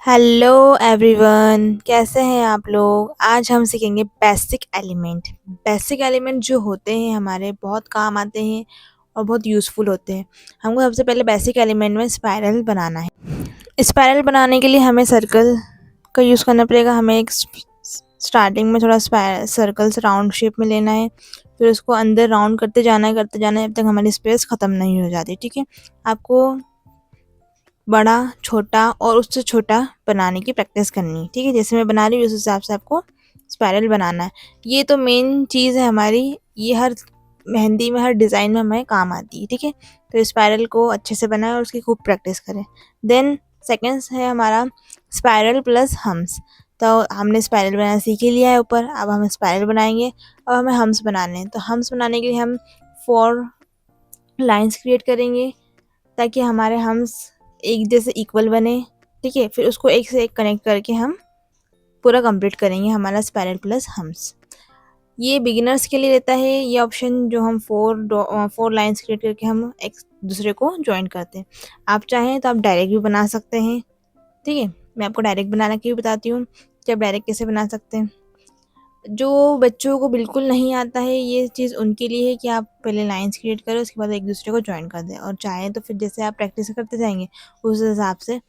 Hello everyone, कैसे हैं आप लोग। आज हम सीखेंगे बेसिक एलिमेंट। बेसिक एलिमेंट जो होते हैं हमारे बहुत काम आते हैं और बहुत यूज़फुल होते हैं। हमको सबसे पहले बेसिक एलिमेंट में स्पाइरल बनाना है। स्पाइरल बनाने के लिए हमें सर्कल का यूज़ करना पड़ेगा। हमें एक स्टार्टिंग में थोड़ा सर्कल से राउंड शेप में लेना है, फिर उसको अंदर राउंड करते जाना है जब तक हमारी स्पेस ख़त्म नहीं हो जाती। ठीक है, आपको बड़ा, छोटा और उससे छोटा बनाने की प्रैक्टिस करनी है। ठीक है, जैसे मैं बना रही हूँ उस हिसाब से आपको स्पाइरल बनाना है। ये तो मेन चीज़ है हमारी, ये हर मेहंदी में, हर डिज़ाइन में हमें काम आती है। ठीक है, तो स्पाइरल को अच्छे से बनाएं और उसकी खूब प्रैक्टिस करें। देन सेकेंड है हमारा स्पाइरल प्लस हम्स। तो हमने स्पाइरल बनाना सीख ही लिया है ऊपर, अब हम स्पाइरल बनाएंगे। अब हमें हम्स बनाने हैं, तो हम्स बनाने के लिए हम 4 लाइन्स क्रिएट करेंगे ताकि हमारे हम्स एक जैसे इक्वल बने। ठीक है, फिर उसको एक से एक कनेक्ट करके हम पूरा कंप्लीट करेंगे हमारा स्पाइरल प्लस हम्स। ये बिगिनर्स के लिए रहता है ये ऑप्शन, जो हम 4 लाइन्स क्रिएट करके हम एक दूसरे को ज्वाइन करते हैं। आप चाहें तो आप डायरेक्ट भी बना सकते हैं। ठीक है, मैं आपको डायरेक्ट बनाना की भी बताती हूँ कि आप डायरेक्ट कैसे बना सकते हैं। जो बच्चों को बिल्कुल नहीं आता है ये चीज़ उनके लिए है कि आप पहले लाइन्स क्रिएट करें, उसके बाद एक दूसरे को ज्वाइन कर दें, और चाहें तो फिर जैसे आप प्रैक्टिस करते जाएंगे उस हिसाब से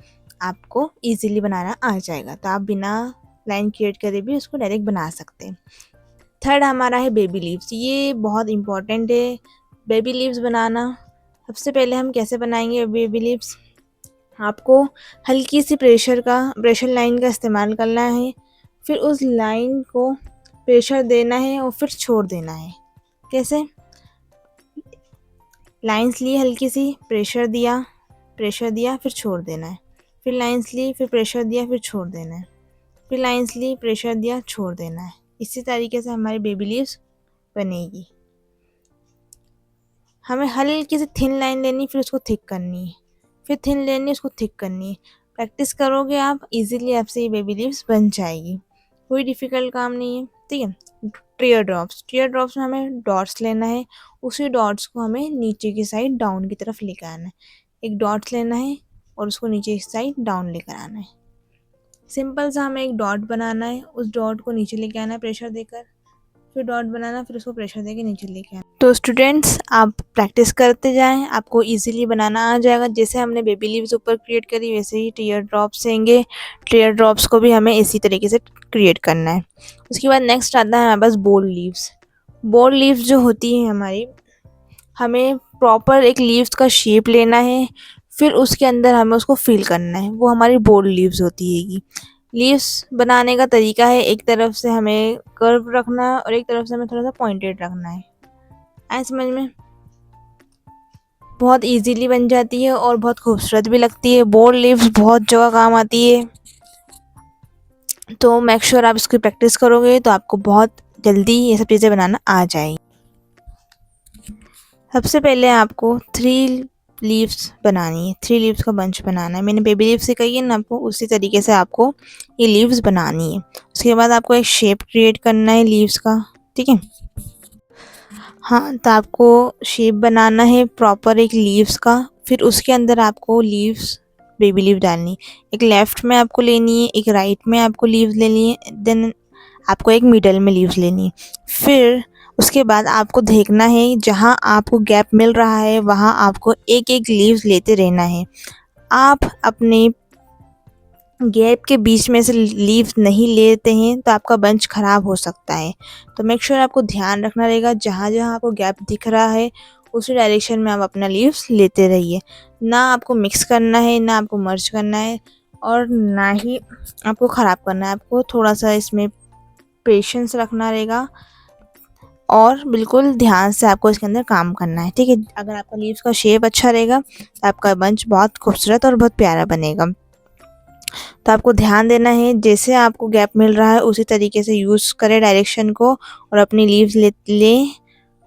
आपको इजीली बनाना आ जाएगा। तो आप बिना लाइन क्रिएट करे भी उसको डायरेक्ट बना सकते हैं। थर्ड हमारा है बेबी लीव्स। ये बहुत इम्पॉर्टेंट है बेबी लीव्स बनाना। सबसे पहले हम कैसे बनाएंगे बेबी लीव्स, आपको हल्की सी प्रेशर लाइन का इस्तेमाल करना है। फिर उस लाइन को प्रेशर देना है और फिर छोड़ देना है। कैसे, लाइंस ली हल्की सी, प्रेशर दिया फिर छोड़ देना है। फिर लाइंस ली, फिर प्रेशर दिया, फिर छोड़ देना है। फिर लाइंस ली, प्रेशर दिया, छोड़ देना है। इसी तरीके से हमारी बेबी लीव्स बनेगी। हमें हल्की सी थिन लाइन लेनी, फिर उसको थिक करनी है, फिर थिन लेनी, उसको थिक करनी है। प्रैक्टिस करोगे आप इजीली, आपसे ये बेबी लीव्स बन जाएगी। कोई डिफ़िकल्ट काम नहीं है। ठीक है, टीयर ड्रॉप्स में हमें डॉट्स लेना है। उसी डॉट्स को हमें नीचे की साइड डाउन की तरफ लेकर आना है। एक डॉट्स लेना है और उसको नीचे की साइड डाउन लेकर आना है। सिंपल सा हमें एक डॉट बनाना है, उस डॉट को नीचे लेके आना है प्रेशर देकर, फिर डॉट बनाना, फिर उसको प्रेशर देकर नीचे लेके आना। तो स्टूडेंट्स आप प्रैक्टिस करते जाएं, आपको इजीली बनाना आ जाएगा। जैसे हमने बेबी लीव्स ऊपर क्रिएट करी वैसे ही टीयर ड्रॉप्स देंगे। टीयर ड्रॉप्स को भी हमें इसी तरीके से क्रिएट करना है। उसके बाद नेक्स्ट आता है हमारे पास बोल्ड लीव्स। बोल्ड लीव्स जो होती है हमारी, हमें प्रॉपर एक लीव्स का शेप लेना है, फिर उसके अंदर हमें उसको फिल करना है। वो हमारी बोल्ड लीव्स होती हैगी। लीव्स बनाने का तरीका है, एक तरफ से हमें कर्व रखना है और एक तरफ से हमें थोड़ा सा पॉइंटेड रखना है। आए समझ में, बहुत इजीली बन जाती है और बहुत खूबसूरत भी लगती है। बोल्ड लीव्स बहुत जगह काम आती है, तो मेक श्योर आप इसकी प्रैक्टिस करोगे तो आपको बहुत जल्दी ये सब चीज़ें बनाना आ जाएगी। सबसे पहले आपको 3 लीव्स बनानी है, 3 लीव्स का बंच बनाना है। मैंने बेबी लीव्स सिखाई है ना आपको, उसी तरीके से आपको ये लीव्स बनानी है। उसके बाद आपको एक शेप क्रिएट करना है लीव्स का। ठीक है, हाँ, तो आपको शेप बनाना है प्रॉपर एक लीव्स का। फिर उसके अंदर आपको लीव्स, बेबी लीव डालनी, एक लेफ़्ट में आपको लेनी है, एक राइट में आपको लीव्स लेनी है, देन आपको एक मिडल में लीव्स लेनी है। फिर उसके बाद आपको देखना है जहाँ आपको गैप मिल रहा है वहाँ आपको एक एक लीव्स लेते रहना है। आप अपने गैप के बीच में से लीव्स नहीं लेते हैं तो आपका बंच ख़राब हो सकता है। तो मेक श्योर आपको ध्यान रखना रहेगा, जहाँ जहाँ आपको गैप दिख रहा है उसी डायरेक्शन में आप अपना लीव्स लेते रहिए। ना आपको मिक्स करना है, ना आपको मर्ज करना है, और ना ही आपको ख़राब करना है। आपको थोड़ा सा इसमें पेशेंस रखना रहेगा और बिल्कुल ध्यान से आपको इसके अंदर काम करना है। ठीक है, अगर आपका लीव्स का शेप अच्छा रहेगा तो आपका बंच बहुत खूबसूरत और बहुत प्यारा बनेगा। तो आपको ध्यान देना है, जैसे आपको गैप मिल रहा है उसी तरीके से यूज़ करें डायरेक्शन को और अपनी लीव्स लें।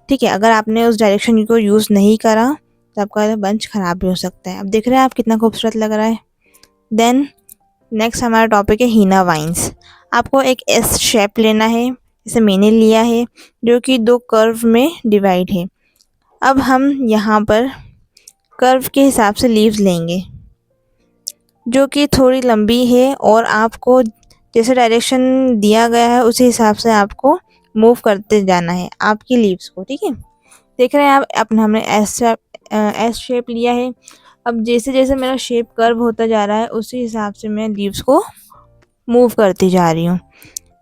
ठीक है, अगर आपने उस डायरेक्शन को यूज़ नहीं करा तो आपका बंच ख़राब भी हो सकता है। अब देख रहे हैं आप कितना खूबसूरत लग रहा है। देन नेक्स्ट हमारा टॉपिक है हीना वाइन्स। आपको एक एस शेप लेना है, जैसे मैंने लिया है, जो कि 2 कर्व में डिवाइड है। अब हम यहाँ पर कर्व के हिसाब से लीव्स लेंगे। जो कि थोड़ी लंबी है और आपको जैसे डायरेक्शन दिया गया है उसी हिसाब से आपको मूव करते जाना है आपकी लीव्स को, ठीक है। देख रहे हैं आप, अपना हमने एस शेप लिया है। अब जैसे जैसे मेरा शेप कर्व होता जा रहा है उसी हिसाब से मैं लीव्स को मूव करती जा रही हूँ।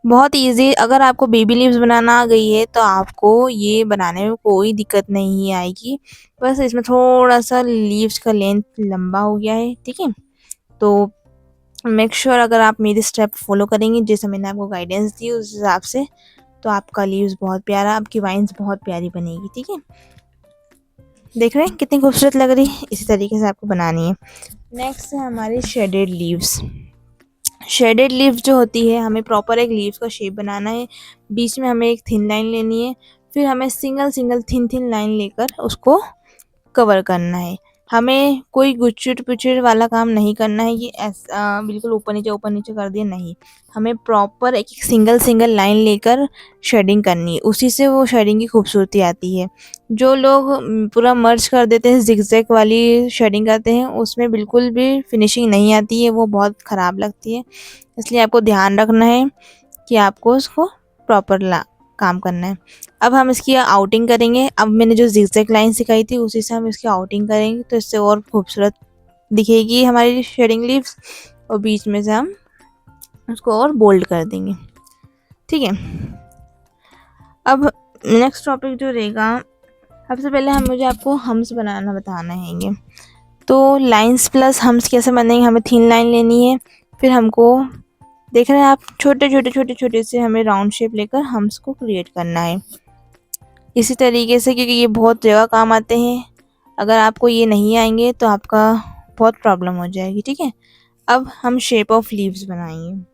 बहुत इजी, अगर आपको बेबी लीव्स बनाना आ गई है तो आपको ये बनाने में कोई दिक्कत नहीं आएगी। बस इसमें थोड़ा सा लीव्स का लेंथ लंबा हो गया है, ठीक है। तो मेक श्योर अगर आप मेरी स्टेप फॉलो करेंगे जैसे मैंने आपको गाइडेंस दी उस हिसाब से, तो आपका लीव्स बहुत प्यारा, आपकी वाइन्स बहुत प्यारी बनेगी, ठीक है। देख रहे हैं कितनी खूबसूरत लग रही है, इसी तरीके से आपको बनानी है। नेक्स्ट है हमारी शेडेड लीव्स। शेडेड लीव जो होती है, हमें प्रॉपर एक लीव का शेप बनाना है। बीच में हमें एक थिन लाइन लेनी है, फिर हमें single single thin thin line लेकर उसको कवर करना है। हमें कोई गुचुट पुचुट वाला काम नहीं करना है कि ऐसा बिल्कुल ऊपर नीचे कर दिया, नहीं। हमें प्रॉपर एक एक सिंगल सिंगल लाइन लेकर शेडिंग करनी है, उसी से वो शेडिंग की खूबसूरती आती है। जो लोग पूरा मर्ज कर देते हैं, जिगजैग वाली शेडिंग करते हैं, उसमें बिल्कुल भी फिनिशिंग नहीं आती है, वो बहुत ख़राब लगती है। इसलिए आपको ध्यान रखना है कि आपको उसको प्रॉपर ला काम करना है। अब हम इसकी आउटिंग करेंगे। अब मैंने जो जिगजैग लाइन सिखाई थी उसी से हम इसकी आउटिंग करेंगे, तो इससे और खूबसूरत दिखेगी हमारी शेडिंग लीव्स। और बीच में से हम उसको और बोल्ड कर देंगे, ठीक है। अब नेक्स्ट टॉपिक जो रहेगा, सबसे पहले मुझे आपको हम्स बनाना बताना है। तो लाइंस प्लस हम्स कैसे बनेंगे, हमें थिन लाइन लेनी है, फिर हमको देख रहे हैं आप, छोटे छोटे छोटे छोटे से हमें राउंड शेप लेकर हम्स को क्रिएट करना है इसी तरीके से, क्योंकि ये बहुत जगह काम आते हैं। अगर आपको ये नहीं आएंगे तो आपका बहुत प्रॉब्लम हो जाएगी, ठीक है। अब हम शेप ऑफ लीव्स बनाएंगे।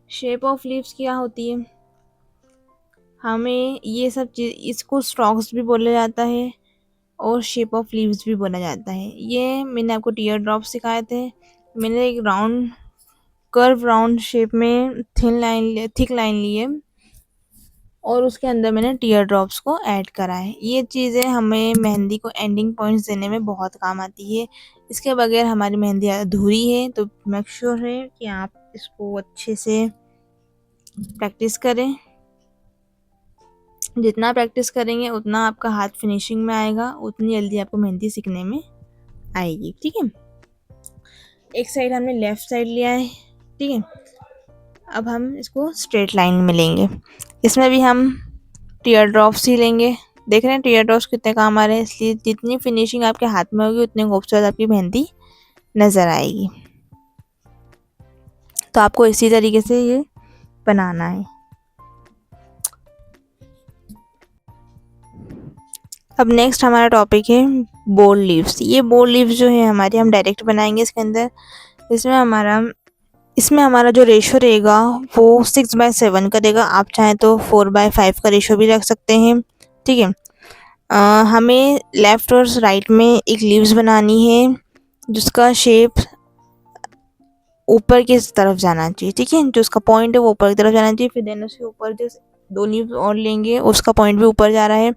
शेप ऑफ लीव्स क्या होती है, हमें ये सब चीज़, इसको स्टॉक्स भी बोला जाता है और शेप ऑफ लीव्स भी बोला जाता है। ये मैंने आपको टीयर ड्रॉप सिखाए थे। मैंने एक राउंड कर्व राउंड शेप में थिक लाइन ली है और उसके अंदर मैंने टीयर ड्रॉप्स को ऐड करा है। ये चीज़ें हमें मेहंदी को एंडिंग पॉइंट्स देने में बहुत काम आती है। इसके बगैर हमारी मेहंदी अधूरी है, तो मेक श्योर है कि आप इसको अच्छे से प्रैक्टिस करें। जितना प्रैक्टिस करेंगे उतना आपका हाथ फिनिशिंग में आएगा, उतनी जल्दी आपको मेहंदी सीखने में आएगी, ठीक है। एक साइड हमने लेफ़्ट साइड लिया है, ठीक है। अब हम इसको स्ट्रेट लाइन में लेंगे। इसमें भी हम टीयर ड्रॉप्स ही लेंगे। देख रहे हैं टीयर ड्रॉप्स कितने काम आ रहे हैं, इसलिए जितनी फिनिशिंग आपके हाथ में होगी उतनी खूबसूरत आपकी मेहंदी नज़र आएगी। तो आपको इसी तरीके से ये बनाना है। अब नेक्स्ट हमारा टॉपिक है बोल्ड लीव्स। ये बोल्ड लीव्स जो है हमारी, हम डायरेक्ट बनाएंगे इसके अंदर। इसमें हमारा जो रेशो रहेगा वो 6/7 का रहेगा। आप चाहें तो 4/5 का रेशो भी रख सकते हैं, ठीक है। हमें लेफ़्ट और राइट में एक लीव्स बनानी है जिसका शेप ऊपर की तरफ जाना चाहिए, ठीक है। जो उसका पॉइंट है वो ऊपर की तरफ जाना चाहिए। फिर देन उसके ऊपर जो 2 लीव्स और लेंगे, उसका पॉइंट भी ऊपर जा रहा है।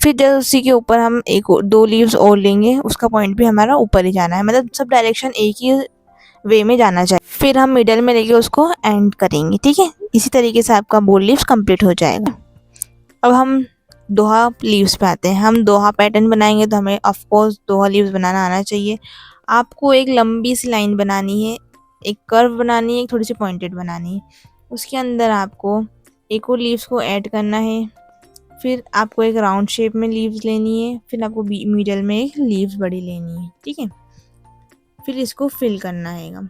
फिर जब उसी के ऊपर हम 2 लीव्स और लेंगे, उसका पॉइंट भी हमारा ऊपर ही जाना है। मतलब सब डायरेक्शन एक ही वे में जाना चाहिए। फिर हम मिडल में लेके उसको एंड करेंगे, ठीक है। इसी तरीके से आपका बोल लीव्स कंप्लीट हो जाएगा। अब हम दोहा लीव्स पे आते हैं। हम दोहा पैटर्न बनाएंगे तो हमें ऑफ कोर्स दोहा लीव्स बनाना आना चाहिए। आपको एक लंबी सी लाइन बनानी है, एक कर्व बनानी है, एक थोड़ी सी पॉइंटेड बनानी है। उसके अंदर आपको एक और लीव्स को ऐड करना है। फिर आपको एक राउंड शेप में लीव्स लेनी है, फिर आपको मिडल में एक लीव्स बड़ी लेनी है, ठीक है। फिर इसको फिल करना है।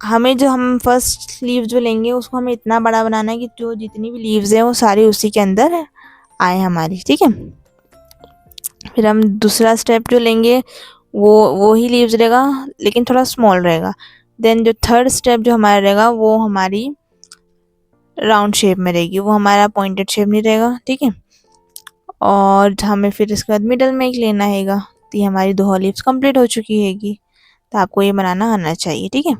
हमें जो हम फर्स्ट लीव जो लेंगे उसको हमें इतना बड़ा बनाना है कि जो जितनी भी लीव्स हैं वो सारी उसी के अंदर आए हमारी, ठीक है। फिर हम दूसरा स्टेप जो लेंगे वो ही लीव्स रहेगा, लेकिन थोड़ा स्मॉल रहेगा। देन जो थर्ड स्टेप जो हमारा रहेगा वो हमारी राउंड शेप में रहेगी, वो हमारा पॉइंटेड शेप नहीं रहेगा, ठीक है। और हमें फिर इसके बाद मिडल में एक लेना हैगा। तो ये हमारी दो लीव्स कंप्लीट हो चुकी हैगी। तो आपको ये बनाना आना चाहिए, ठीक है।